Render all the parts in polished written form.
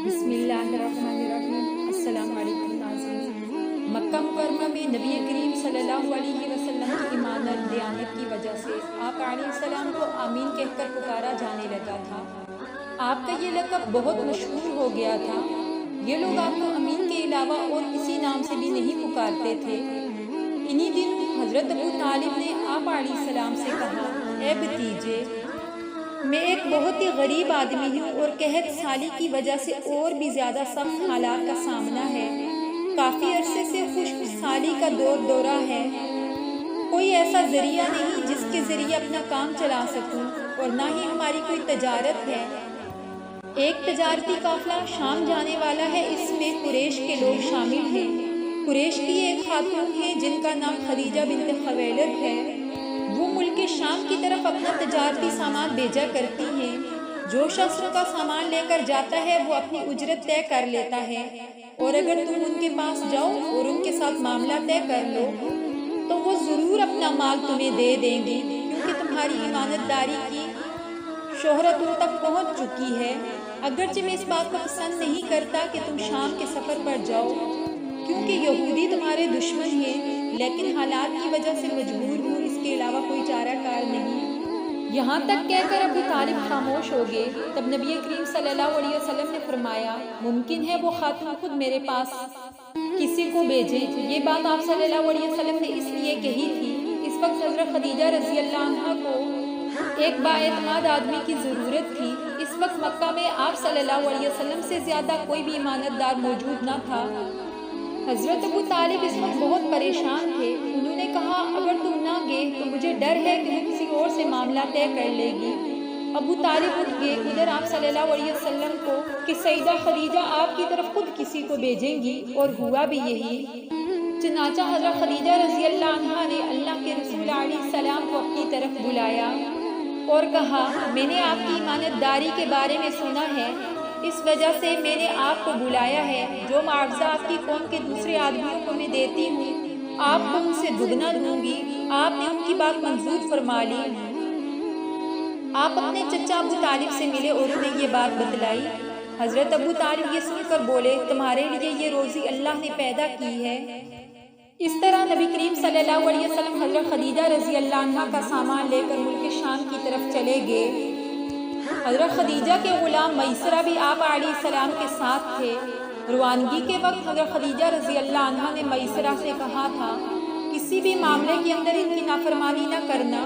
بسم اللہ الرحمن الرحیم۔ السلام علیکم ناظرین۔ مکہ مکرمہ میں نبی کریم صلی اللہ علیہ وسلم کی ایمان اور دیانت کی وجہ سے آپ علیہ السلام کو آمین کہہ کر پکارا جانے لگا تھا۔ آپ کا یہ لقب بہت مشہور ہو گیا تھا۔ یہ لوگ آپ کو امین کے علاوہ اور کسی نام سے بھی نہیں پکارتے تھے۔ انہی دنوں حضرت ابو طالب نے آپ علیہ السلام سے کہا، اے بھتیجے، میں ایک بہت ہی غریب آدمی ہوں اور قحط سالی کی وجہ سے اور بھی زیادہ سخت حالات کا سامنا ہے۔ کافی عرصے سے خشک سالی کا دورہ ہے۔ کوئی ایسا ذریعہ نہیں جس کے ذریعے اپنا کام چلا سکوں، اور نہ ہی ہماری کوئی تجارت ہے۔ ایک تجارتی قافلہ شام جانے والا ہے، اس میں قریش کے لوگ شامل ہیں۔ قریش کی ایک خاتون ہے جن کا نام خدیجہ بنت خویلد ہے۔ وہ ملک شام کی طرف اپنا تجارتی سامان بھیجا کرتی ہیں۔ جو شخص ان کا سامان لے کر جاتا ہے وہ اپنی اجرت طے کر لیتا ہے، اور اگر تم ان کے پاس جاؤ اور ان کے ساتھ معاملہ طے کر لو تو وہ ضرور اپنا مال تمہیں دے دیں گی، کیونکہ تمہاری امانت داری کی شہرت ان تک پہنچ چکی ہے۔ اگرچہ میں اس بات کو پسند نہیں کرتا کہ تم شام کے سفر پر جاؤ، کیونکہ یہودی تمہارے دشمن ہیں، لیکن حالات کی وجہ سے مجبور ہوں، اس کے علاوہ کوئی چارہ کار نہیں۔ یہاں تک کہہ کر ابو طالب خاموش ہو گئے۔ تب نبی کریم صلی اللہ علیہ وسلم نے فرمایا، ممکن ہے وہ خاتون خود میرے پاس کسی کو بھیجے۔ یہ بات آپ صلی اللہ علیہ وسلم نے اس لیے کہی تھی۔ اس وقت حضرت خدیجہ رضی اللہ عنہا کو ایک بااعتماد آدمی کی ضرورت تھی۔ اس وقت مکہ میں آپ صلی اللہ علیہ وسلم سے زیادہ کوئی بھی امانت دار موجود نہ تھا۔ حضرت ابو طالب اس وقت بہت پریشان تھے۔ انہوں نے کہا، اگر تم نہ گئے تو مجھے ڈر ہے کہ وہ کسی اور سے معاملہ طے کر لے گی۔ ابو طالب اٹھ گئے۔ ادھر آپ صلی اللہ علیہ وسلم کو کہ سیدہ خدیجہ آپ کی طرف خود کسی کو بھیجیں گی، اور ہوا بھی یہی۔ چنانچہ حضرت خدیجہ رضی اللہ عنہا نے اللہ کے رسول علیہ السلام کو اپنی طرف بلایا اور کہا، میں نے آپ کی امانت داری کے بارے میں سنا ہے، اس وجہ سے میں نے آپ کو بلایا ہے۔ جو معاوضہ آپ کی قوم کے دوسرے آدمیوں کو میں دیتی ہوں، آپ کو ان سے دگنا دوں گی۔ آپ نے ان کی بات منظور فرما لی۔ آپ اپنے چچا ابو طالب سے ملے اور انہیں یہ بات بتلائی۔ حضرت ابو طالب یہ سن کر بولے، تمہارے لیے یہ روزی اللہ نے پیدا کی ہے۔ اس طرح نبی کریم صلی اللہ علیہ وسلم حضرت خدیجہ رضی اللہ عنہا کا سامان لے کر ملک شام کی طرف چلے گئے۔ حضرت خدیجہ کے غلام میسرہ بھی آپ علیہ السلام کے ساتھ تھے۔ روانگی کے وقت حضرت خدیجہ رضی اللہ عنہا نے میسرہ سے کہا تھا، کسی بھی معاملے کے اندر ان کی نافرمانی نہ کرنا،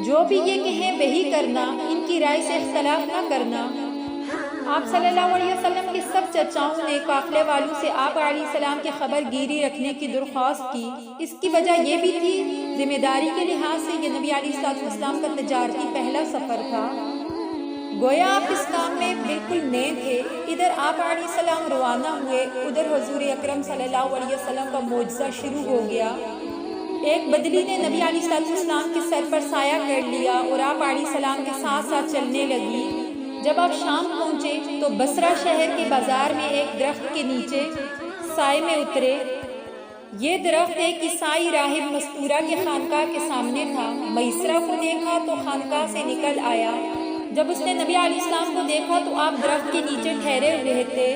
جو بھی یہ کہیں وہی کرنا، ان کی رائے سے اختلاف نہ کرنا۔ آپ صلی اللہ علیہ وسلم کے سب چچاؤں نے قافلے والوں سے آپ علیہ السلام کی خبر گیری رکھنے کی درخواست کی۔ اس کی وجہ یہ بھی تھی، ذمہ داری کے لحاظ سے یہ نبی علیہ السلام کا تجارتی پہلا سفر تھا۔ گویا آپ اس کام میں بالکل نئے تھے۔ ادھر آپ علیہ السلام روانہ ہوئے، ادھر حضور اکرم صلی اللہ علیہ وسلم کا معجزہ شروع ہو گیا۔ ایک بدلی نے نبی علیہ السلام کے سر پر سایہ کر لیا اور آپ علیہ السلام کے ساتھ ساتھ چلنے لگی۔ جب آپ شام پہنچے تو بصرہ شہر کے بازار میں ایک درخت کے نیچے سائے میں اترے۔ یہ درخت ایک عیسائی راہب مستورہ کے خانقاہ کے سامنے تھا۔ میسرہ کو دیکھا تو خانقاہ سے نکل آیا۔ جب اس نے نبی علیہ السلام کو دیکھا تو آپ درخت کے نیچے ٹھہرے ہوئے تھے،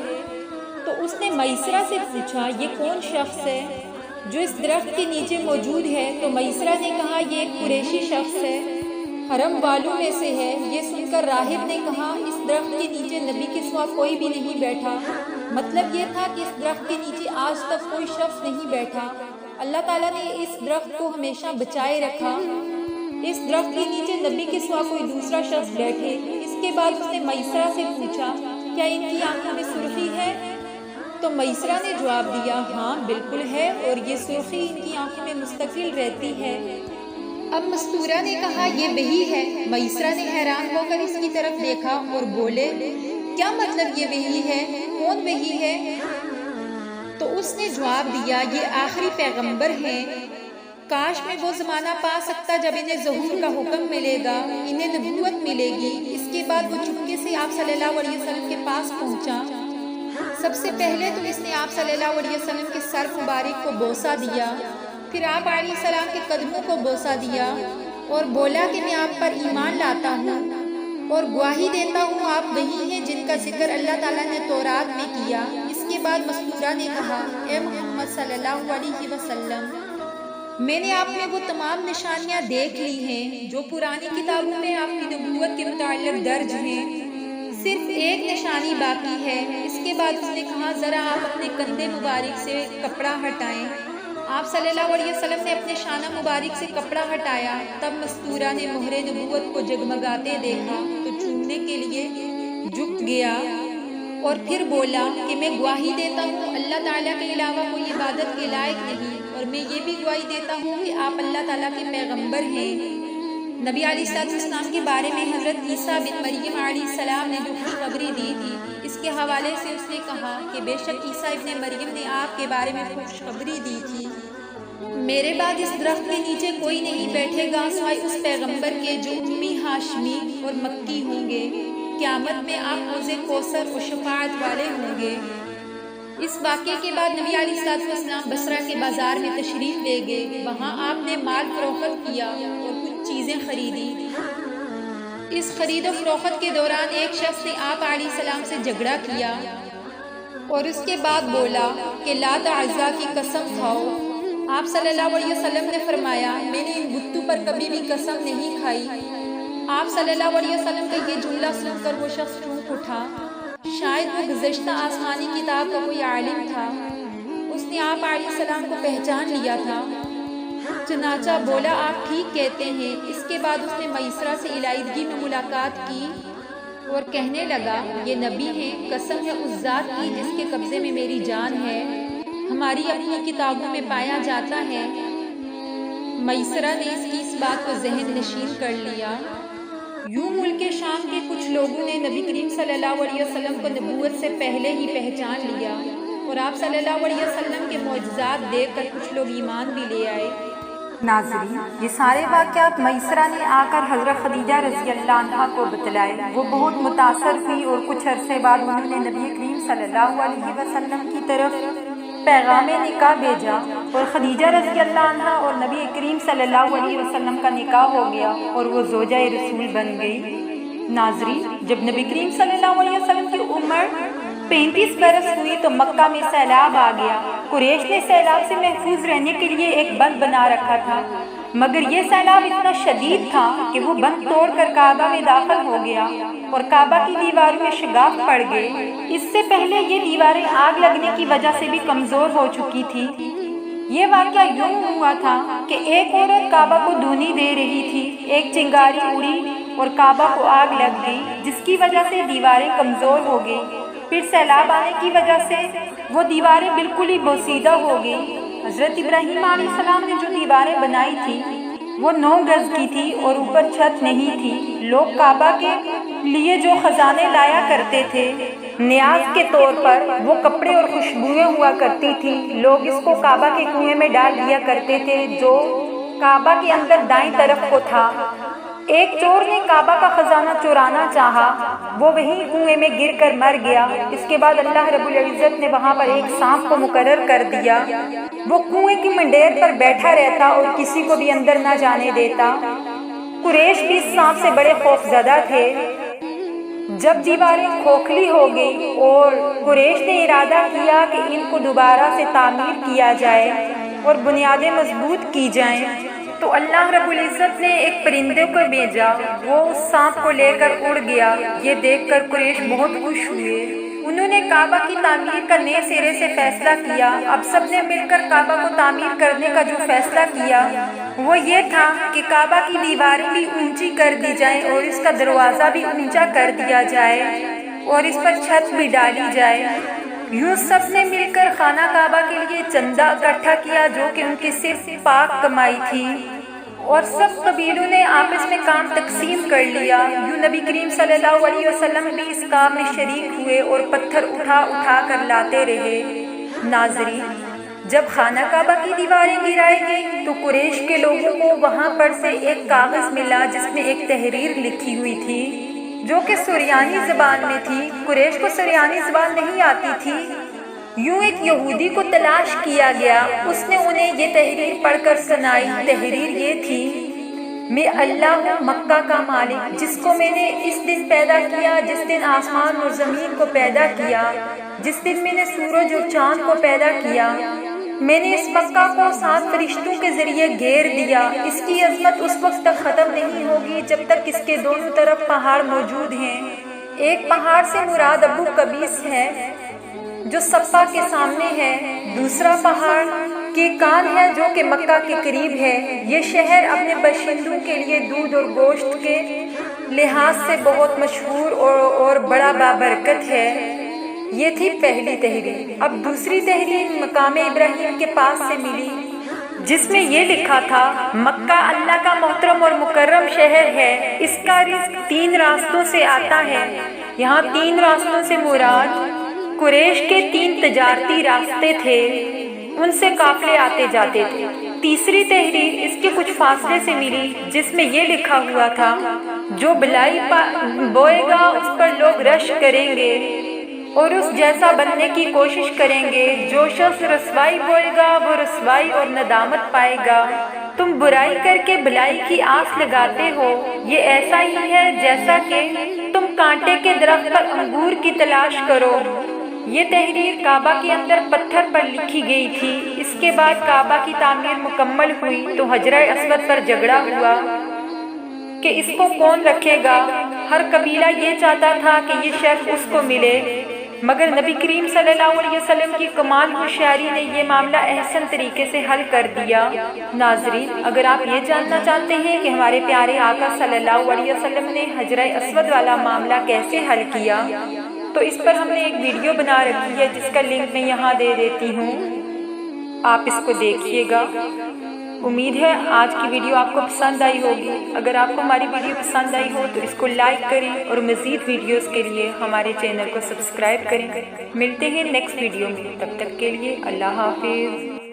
تو اس نے میسرہ سے پوچھا، یہ کون شخص ہے جو اس درخت کے نیچے موجود ہے؟ تو میسرہ نے کہا، یہ ایک قریشی شخص ہے، حرم والوں میں سے ہے۔ یہ سن کر راہب نے کہا، اس درخت کے نیچے نبی کے سوا کوئی بھی نہیں بیٹھا۔ مطلب یہ تھا کہ اس درخت کے نیچے آج تک کوئی شخص نہیں بیٹھا۔ اللہ تعالیٰ نے اس درخت کو ہمیشہ بچائے رکھا۔ اس درخت کے نیچے نبی کے سوا کوئی دوسرا شخص بیٹھے۔ اس کے بعد اس نے میسرہ سے پوچھا، کیا ان کی آنکھوں میں سرخی ہے؟ تو میسرہ نے جواب دیا، ہاں بالکل ہے، اور یہ سرخی ان کی آنکھوں میں مستقل رہتی ہے۔ اب مستورہ نے کہا، یہ وہی ہے۔ میسرہ نے حیران ہو کر اس کی طرف دیکھا اور بولے، کیا مطلب یہ وہی ہے؟ کون وہی ہے؟ تو اس نے جواب دیا، یہ آخری پیغمبر ہیں۔ کاش میں وہ زمانہ پا سکتا جب انہیں ظہور کا حکم ملے گا، انہیں نبوت ملے گی۔ اس کے بعد وہ چپکے سے آپ صلی اللہ علیہ وسلم کے پاس پہنچا۔ سب سے پہلے تو اس نے آپ صلی اللہ علیہ وسلم کے سر مبارک کو بوسہ دیا، پھر آپ علیہ السلام کے قدموں کو بوسہ دیا اور بولا کہ میں آپ پر ایمان لاتا ہوں۔ اور گواہی دیتا ہوں آپ وہی ہیں جن کا ذکر اللہ تعالیٰ نے تورات میں کیا۔ اس کے بعد مستورہ نے کہا، اے محمد صلی اللہ علیہ وسلم، میں نے آپ میں وہ تمام نشانیاں دیکھ لی ہیں جو پرانی کتابوں میں آپ کی نبوت کے متعلق درج ہیں، صرف ایک نشانی باقی ہے۔ اس کے بعد اس نے کہا، ذرا آپ اپنے کندھے مبارک سے کپڑا ہٹائیں۔ آپ صلی اللہ علیہ وسلم نے اپنے شانہ مبارک سے کپڑا ہٹایا، تب مستورہ نے مہر نبوت کو جگمگاتے دیکھا تو چومنے کے لیے جھک گیا اور پھر بولا کہ میں گواہی دیتا ہوں اللہ تعالیٰ کے علاوہ کوئی عبادت کے لائق نہیں، اور میں یہ بھی گواہی دیتا ہوں کہ آپ اللہ تعالیٰ کے پیغمبر ہیں۔ نبی علیہ السلام کے بارے میں حضرت عیسیٰ بن مریم علیہ السلام نے جو خوشخبری دی تھی، اس کے حوالے سے اس نے کہا کہ بے شک عیسیٰ ابن مریم نے آپ کے بارے میں خوشخبری دی تھی، میرے بعد اس درخت کے نیچے کوئی نہیں بیٹھے گا سوائے اس پیغمبر کے جو امی ہاشمی اور مکی ہوں گے، قیامت میں آپ حوض کوثر و شفاعت والے ہوں گے۔ اس واقعے کے بعد نبی علیہ السلام بصرہ کے بازار میں تشریف لے گئے، وہاں آپ نے مال فروخت کیا اور کچھ چیزیں خریدی۔ اس خرید و فروخت کے دوران ایک شخص نے آپ علیہ السلام سے جھگڑا کیا اور اس کے بعد بولا کہ لات عزا کی قسم کھاؤ۔ آپ صلی اللہ علیہ وسلم نے فرمایا، میں نے ان بتوں پر کبھی بھی قسم نہیں کھائی۔ آپ صلی اللہ علیہ وسلم کا یہ جملہ سن کر وہ شخص چونک اٹھا، شاید وہ گزشتہ آسمانی کتاب کا کوئی عالم تھا، اس نے آپ علیہ السلام کو پہچان لیا تھا، چنانچہ بولا آپ ٹھیک کہتے ہیں۔ اس کے بعد اس نے میسرہ سے علیحدگی میں ملاقات کی اور کہنے لگا، یہ نبی ہیں، قسم ہے اس ذات کی جس کے قبضے میں میری جان ہے، ہماری اپنی کتابوں میں پایا جاتا ہے۔ میسرہ نے اس کی اس بات کو ذہن نشین کر لیا۔ یوں ملک شام کے کچھ لوگوں نے نبی کریم صلی اللہ علیہ وسلم کو نبوت سے پہلے ہی پہچان لیا اور آپ صلی اللہ علیہ وسلم کے معجزات دیکھ کر کچھ لوگ ایمان بھی لے آئے۔ ناظرین، یہ سارے واقعات میسرہ نے آ کر حضرت خدیجہ رضی اللہ عنہا کو بتلائے۔ وہ بہت متاثر ہوئی اور کچھ عرصے بعد انہوں نے نبی کریم صلی اللہ علیہ وسلم کی طرف پیغام نکاح بھیجا اور خدیجہ رضی اللہ عنہا اور نبی کریم صلی اللہ علیہ وسلم کا نکاح ہو گیا اور وہ زوجہ رسول بن گئی۔ ناظرین، جب نبی کریم صلی اللہ علیہ وسلم کی عمر 35 برس ہوئی تو مکہ میں سیلاب آ گیا۔ قریش نے سیلاب سے محفوظ رہنے کے لیے ایک بند بنا رکھا تھا، مگر یہ سیلاب اتنا شدید تھا کہ وہ بند توڑ کر کعبہ میں داخل ہو گیا اور کعبہ کی دیواروں میں شگاف پڑ گئے۔ اس سے پہلے یہ دیواریں آگ لگنے کی وجہ سے بھی کمزور ہو چکی تھی۔ یہ واقعہ یوں ہوا تھا کہ ایک عورت کعبہ کو دھونی دے رہی تھی، ایک چنگاری اڑی اور کعبہ کو آگ لگ گئی، جس کی وجہ سے دیواریں کمزور ہو گئی۔ پھر سیلاب آنے کی وجہ سے وہ دیواریں بالکل ہی بوسیدہ ہو گئی۔ حضرت ابراہیم علیہ السلام نے جو دیواریں بنائی تھی وہ 9 گز کی تھی اور اوپر چھت نہیں تھی۔ لوگ کعبہ کے لیے جو خزانے لایا کرتے تھے نیاز کے طور پر، وہ کپڑے اور خوشبوئیں ہوا کرتی تھی۔ لوگ اس کو کعبہ کے کنویں میں ڈال دیا کرتے تھے جو کعبہ کے اندر دائیں طرف کو تھا۔ ایک چور نے کعبہ کا خزانہ چورانا چاہا، وہ وہیں کنویں میں گر کر مر گیا۔ اس کے بعد اللہ رب العزت نے وہاں پر ایک سانپ کو مقرر کر دیا، وہ کنویں کی منڈیر پر بیٹھا رہتا اور کسی کو بھی اندر نہ جانے دیتا۔ قریش بھی اس سانپ سے بڑے خوفزدہ تھے۔ جب دیواریں کھوکھلی ہو گئی اور قریش نے ارادہ کیا کہ ان کو دوبارہ سے تعمیر کیا جائے اور بنیادیں مضبوط کی جائیں، تو اللہ رب العزت نے ایک پرندے کو بھیجا، وہ اس سانپ کو لے کر اڑ گیا۔ یہ دیکھ کر قریش بہت خوش ہوئے۔ انہوں نے کعبہ کی تعمیر کا نئے سرے سے فیصلہ کیا۔ اب سب نے مل کر کعبہ کو تعمیر کرنے کا جو فیصلہ کیا وہ یہ تھا کہ کعبہ کی دیواریں بھی اونچی کر دی جائیں اور اس کا دروازہ بھی اونچا کر دیا جائے اور اس پر چھت بھی ڈالی جائے۔ یوں سب نے مل کر خانہ کعبہ کے لیے چندہ اکٹھا کیا جو کہ ان کی صرف پاک کمائی تھی، اور سب قبیلوں نے آپس میں کام تقسیم کر لیا۔ یوں نبی کریم صلی اللہ علیہ وسلم بھی اس کام میں شریک ہوئے اور پتھر اٹھا اٹھا کر لاتے رہے۔ ناظرین، جب خانہ کعبہ کی دیواریں گرائی گئی تو قریش کے لوگوں کو وہاں پر سے ایک کاغذ ملا جس میں ایک تحریر لکھی ہوئی تھی جو کہ سریانی زبان میں تھی۔ قریش کو سریانی زبان نہیں آتی تھی۔ یوں ایک یہودی کو تلاش کیا گیا، اس نے انہیں یہ تحریر پڑھ کر سنائی۔ تحریر یہ تھی، میں اللہ ہوں مکہ کا مالک، جس کو میں نے اس دن پیدا کیا جس دن آسمان اور زمین کو پیدا کیا، جس دن میں نے سورج اور چاند کو پیدا کیا۔ میں نے اس مکہ کو 7 فرشتوں کے ذریعے گھیر دیا۔ اس کی عظمت اس وقت تک ختم نہیں ہوگی جب تک اس کے دونوں طرف پہاڑ موجود ہیں۔ ایک پہاڑ سے مراد ابو قبیس ہے جو صفا کے سامنے ہے، دوسرا پہاڑ کے کان ہے جو کہ مکہ کے قریب ہے۔ یہ شہر اپنے باشندوں کے لیے دودھ اور گوشت کے لحاظ سے بہت مشہور اور بڑا بابرکت ہے۔ یہ تھی پہلی تحریر۔ اب دوسری تحریر مقام ابراہیم کے پاس سے ملی، جس میں یہ لکھا تھا: مکہ اللہ کا محترم اور مکرم شہر ہے، اس کا رزق 3 راستوں سے آتا ہے۔ یہاں 3 راستوں سے مراد قریش کے 3 تجارتی راستے تھے، ان سے قافلے آتے جاتے تھے۔ تیسری تحریر اس کے کچھ فاصلے سے ملی، جس میں یہ لکھا ہوا تھا: جو بلائی بوئے گا اس پر لوگ رش کریں گے اور اس جیسا بننے کی کوشش کریں گے، جو شخص رسوائی بوئے گا وہ رسوائی اور ندامت پائے گا۔ تم برائی کر کے بلائی کی آس لگاتے ہو، یہ ایسا ہی ہے جیسا کہ تم کانٹے کے درخت پر انگور کی تلاش کرو۔ یہ تحریر کعبہ کے اندر پتھر پر لکھی گئی تھی۔ اس کے بعد کعبہ کی تعمیر مکمل ہوئی تو حجرہ اسود پر جھگڑا ہوا کہ اس کو کون رکھے گا۔ ہر قبیلہ یہ چاہتا تھا کہ یہ شرف اس کو ملے، مگر نبی کریم صلی اللہ علیہ وسلم کی کمال ہوشیاری نے یہ معاملہ احسن طریقے سے حل کر دیا۔ ناظرین، اگر آپ یہ جاننا چاہتے ہیں کہ ہمارے پیارے آقا صلی اللہ علیہ وسلم نے حجرہ اسود والا معاملہ کیسے حل کیا، تو اس پر ہم نے ایک ویڈیو بنا رکھی ہے جس کا لنک میں یہاں دے دیتی ہوں، آپ اس کو دیکھیے گا۔ امید ہے آج کی ویڈیو آپ کو پسند آئی ہوگی۔ اگر آپ کو ہماری ویڈیو پسند آئی ہو تو اس کو لائک کریں اور مزید ویڈیوز کے لیے ہمارے چینل کو سبسکرائب کریں۔ ملتے ہیں نیکسٹ ویڈیو میں، تب تک کے لیے اللہ حافظ۔